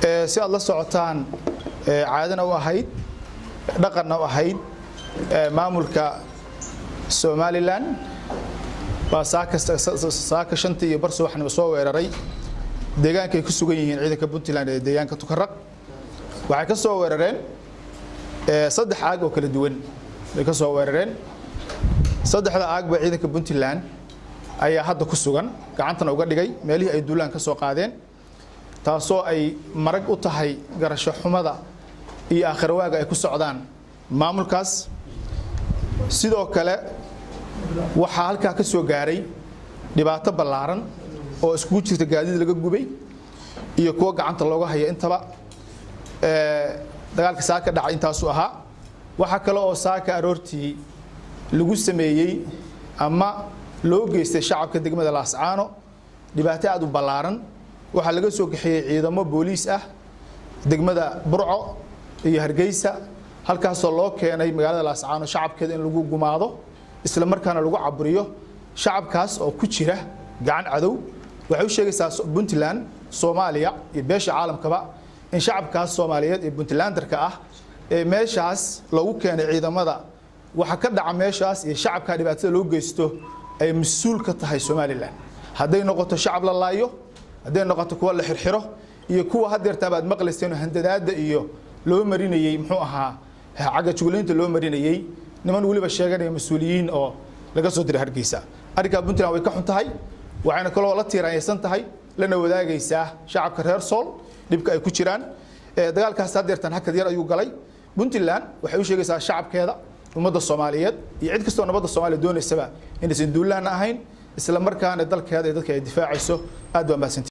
si aad la socotaan caadana u ahayd dhaqanna u ahayd maamulka Somaliland waa saaka shantii iyo barso waxna soo weeraray deegaanka ay ku sugan yihiin ciidanka Puntland ee deegaanka Tukaraq waxay ka soo weerareen saddex aag oo kala duwan ay ka soo weerareen saddexda aag ba ciidanka Puntland ayaa hadda ku sugan gacantana uga dhigay meelihii ay duulaan ka soo qaadeen taasoo ay marag u tahay garasho xumada iyo aakhirwaaga ay ku socdaan maamulkaas sidoo kale waxa halka ka soo gaaray dhibaato ballaaran oo isku jirta gaadiid laga gubay iyo kuwa gacanta looga hayo intaba dagaalka saaka dhacay intaas uu ahaa waxa kale oo saaka aroortii lagu sameeyay ama loo geystay shacabka degmada Laascaano dhibaato aad u ballaaran waxa laga soo gaxiyay ciidamo booliis ah degmada Burco iyo Hargeysa halkaas oo loo keenay magaalada Laascaano shacabkeeda in lagu gumaado isla markaana lagu caburiyo shacabkaas oo ku jira gacan cadow waxay u sheegaysaa Puntland Soomaaliya iyo beesha caalamkaba in shacabkaas Soomaaliyeed ee Puntlandarka ah ee meeshaas lagu keenay ciidamada waxa ka dhaca meeshaas iyo shacabka dhibaatada loo geysto ay mas'uul ka tahay Somaliland haday noqoto shacab la laayo haday noqoto kuwa la xirxiro iyo kuwa hadeerta baad maqlayseen handadaada iyo loo marinayay muxuu ahaa caga juguleynta loo marinayay niman waliba sheeganaya mas'uuliyiin oo laga soo diray Hargeysa ariga Puntland way ka xun tahay waxayna kaloo la tiiraysan tahay lana wadaagaysaa shacabka reer Sool dibka ay ku jiraan dagaalkaas hadeertan hakad yar ayuu galay Puntland waxay u sheegaysaa shacabkeeda ummadda Soomaaliyeed iyo cid kasta oo nabadda Soomaaliya doonaysaba inaysan duulaan ahayn isla markaana dalkeeda ay dadka ay difaacayso aad waa mahadsantahay